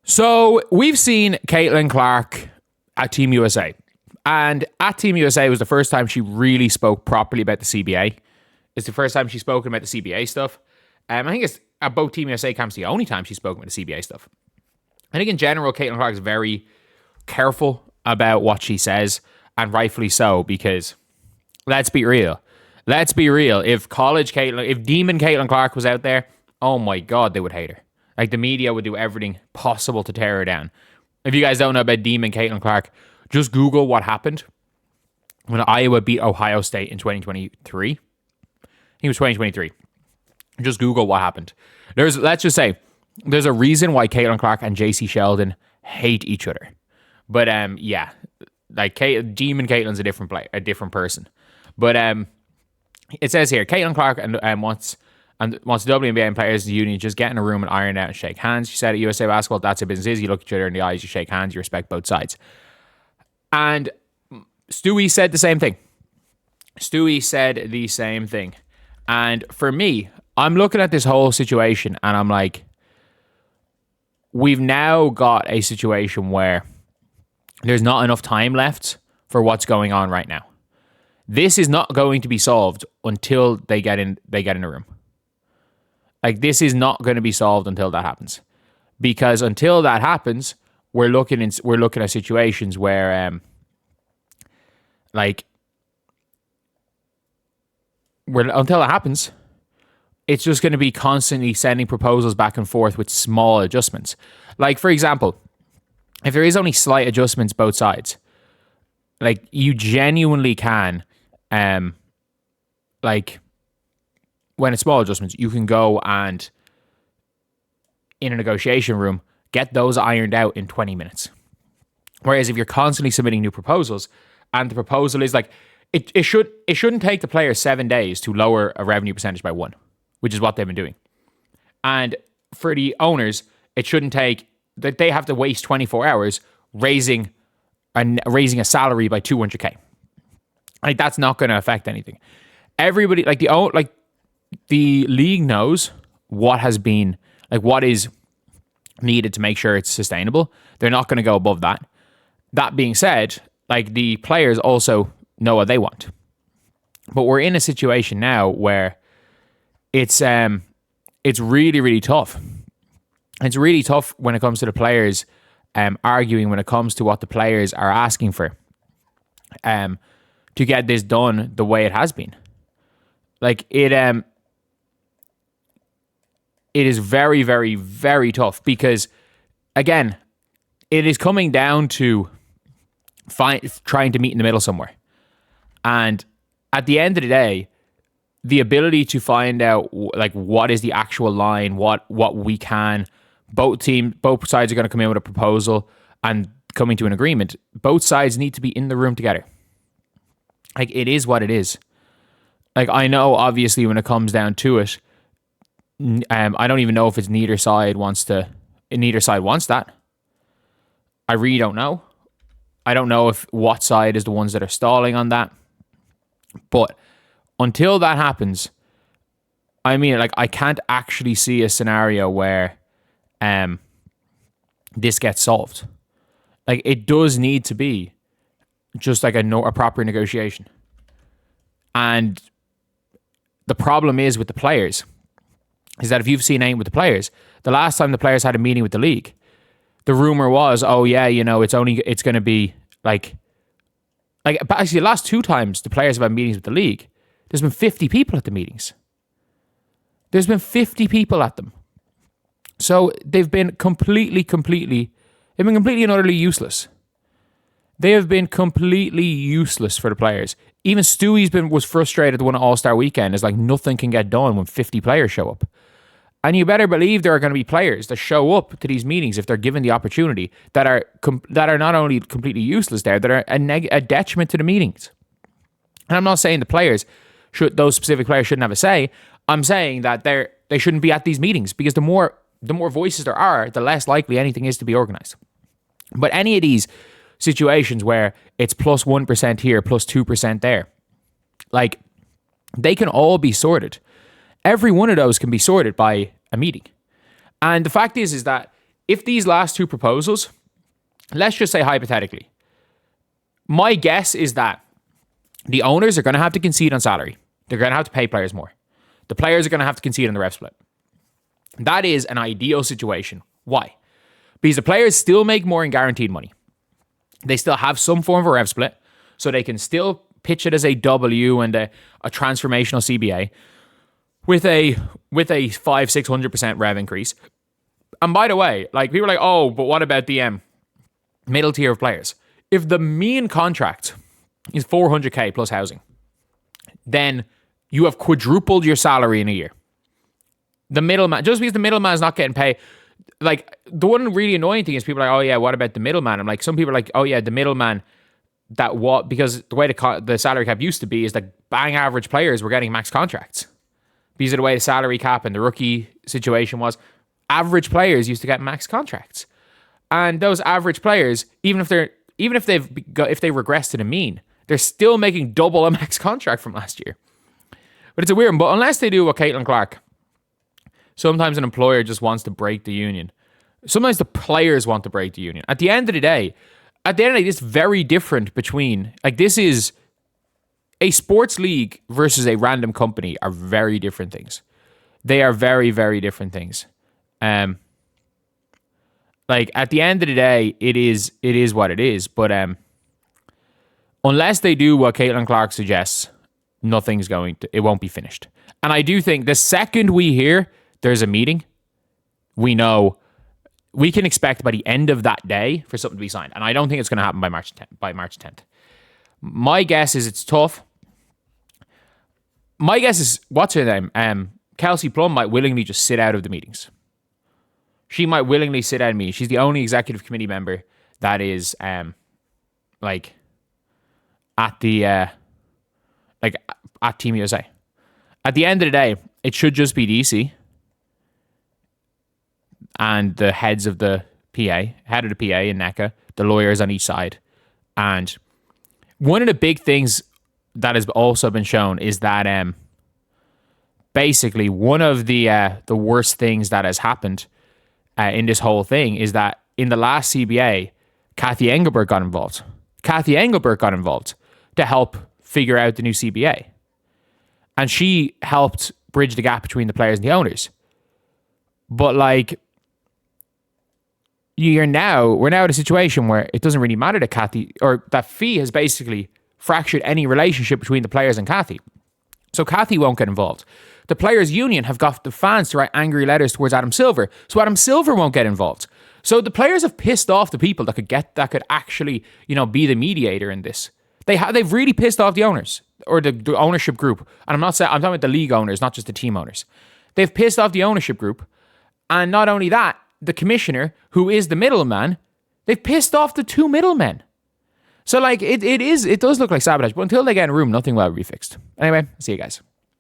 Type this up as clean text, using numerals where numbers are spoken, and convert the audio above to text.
So we've seen Caitlin Clark at Team USA. And at Team USA was the first time she really spoke properly about the CBA. It's the first time she's spoken about the CBA stuff. I think it's at both Team USA camps the only time she's spoken about the CBA stuff. I think in general, Caitlin Clark is very careful about what she says, and rightfully so, because let's be real. Let's be real. If Demon Caitlin Clark was out there, oh my God, they would hate her. Like, the media would do everything possible to tear her down. If you guys don't know about Demon Caitlin Clark, just Google what happened when Iowa beat Ohio State in 2023. I think it was 2023. Just Google what happened. Let's just say, there's a reason why Caitlin Clark and JC Sheldon hate each other. But yeah, like Demon Caitlin's a different person. But it says here, Caitlin Clark wants the WNBA and Players Union just get in a room and iron out and shake hands. She said at USA Basketball, that's how business is. You look each other in the eyes, you shake hands, you respect both sides. And Stewie said the same thing. And for me, I'm looking at this whole situation and I'm like, we've now got a situation where there's not enough time left for what's going on right now. This is not going to be solved until they get in the room. Like, this is not going to be solved until that happens. Because until that happens, we're looking at situations where until that happens, it's just going to be constantly sending proposals back and forth with small adjustments. Like, for example, if there is only slight adjustments both sides, like, you genuinely can, when it's small adjustments, you can go and, in a negotiation room, get those ironed out in 20 minutes. Whereas if you're constantly submitting new proposals, and the proposal is like, it shouldn't take the players 7 days to lower a revenue percentage by 1, which is what they've been doing. And for the owners, it shouldn't take that they have to waste 24 hours raising a salary by $200K. Like, that's not going to affect anything. Everybody, the league knows what is needed to make sure it's sustainable. They're not going to go above that. That being said, like, the players also know what they want. But we're in a situation now where it's really, really tough. It's really tough when it comes to the players arguing when it comes to what the players are asking for to get this done the way it has been. Like, it is very, very, very tough because, again, it is coming down to trying to meet in the middle somewhere. And at the end of the day, the ability to find out what is the actual line, what we can, both sides are going to come in with a proposal and coming to an agreement. Both sides need to be in the room together. Like, it is what it is. Like, I know, obviously, when it comes down to it, I don't even know if it's neither side wants that. I really don't know. I don't know if what side is the ones that are stalling on that. But until that happens, I mean, like, I can't actually see a scenario where this gets solved. Like, it does need to be just like a proper negotiation. And the problem is with the players is that if you've seen anything with the players, the last time the players had a meeting with the league, the rumor was, oh yeah, it's going to be like actually the last 2 times the players have had meetings with the league, there's been 50 people at the meetings. There's been 50 people at them. So they've been completely and utterly useless. They have been completely useless for the players. Even Stewie's was frustrated to win an All-Star weekend. It's like nothing can get done when 50 players show up. And you better believe there are going to be players that show up to these meetings if they're given the opportunity that are not only completely useless there, that are a detriment to the meetings. And I'm not saying those specific players shouldn't have a say. I'm saying that they shouldn't be at these meetings because the more voices there are, the less likely anything is to be organized. But any of these situations where it's plus 1% here, plus 2% there, like, they can all be sorted. Every one of those can be sorted by a meeting. And the fact is that if these last two proposals, let's just say hypothetically, my guess is that the owners are going to have to concede on salary. They're going to have to pay players more. The players are going to have to concede on the rev split. That is an ideal situation. Why? Because the players still make more in guaranteed money. They still have some form of a rev split, so they can still pitch it as a W and a transformational CBA with a 500-600% rev increase. And by the way, like people are like, oh, but what about the middle tier of players? If the mean contract is $400K plus housing, then you have quadrupled your salary in a year. The middleman, just because the middleman is not getting paid, like the one really annoying thing is people are like, oh yeah, what about the middleman? I'm like, some people are like, oh yeah, the middleman, that what, because the way the salary cap used to be is that bang average players were getting max contracts. Because of the way the salary cap and the rookie situation was, average players used to get max contracts. And those average players, even if they regress to the mean, they're still making double a max contract from last year. But it's a weird one. But unless they do what Caitlin Clark, sometimes an employer just wants to break the union. Sometimes the players want to break the union. At the end of the day, it's very different between, like, this is a sports league versus a random company are very different things. They are very, very different things. Like, at the end of the day, it is what it is. But unless they do what Caitlin Clark suggests, it won't be finished. And I do think the second we hear there's a meeting, we know we can expect by the end of that day for something to be signed. And I don't think it's going to happen by March 10th. My guess is it's tough. My guess is, what's her name? Kelsey Plum might willingly just sit out of the meetings. She might willingly sit out of meetings. She's the only executive committee member that is like at the at Team USA. At the end of the day, it should just be DC and the heads of the head of the PA and NECA, the lawyers on each side. And one of the big things that has also been shown is that basically one of the worst things that has happened in this whole thing is that in the last CBA, Kathy Engelbert got involved. Kathy Engelbert got involved to help figure out the new CBA. And she helped bridge the gap between the players and the owners. But like, we're now in a situation where it doesn't really matter to Kathy, or that Fee has basically fractured any relationship between the players and Kathy. So Kathy won't get involved. The players' union have got the fans to write angry letters towards Adam Silver, so Adam Silver won't get involved. So the players have pissed off the people that could actually, be the mediator in this. They've really pissed off the owners or the ownership group. And I'm talking about the league owners, not just the team owners. They've pissed off the ownership group. And not only that, the commissioner, who is the middleman, they've pissed off the two middlemen. So like it does look like sabotage, but until they get in a room, nothing will be fixed. Anyway, see you guys.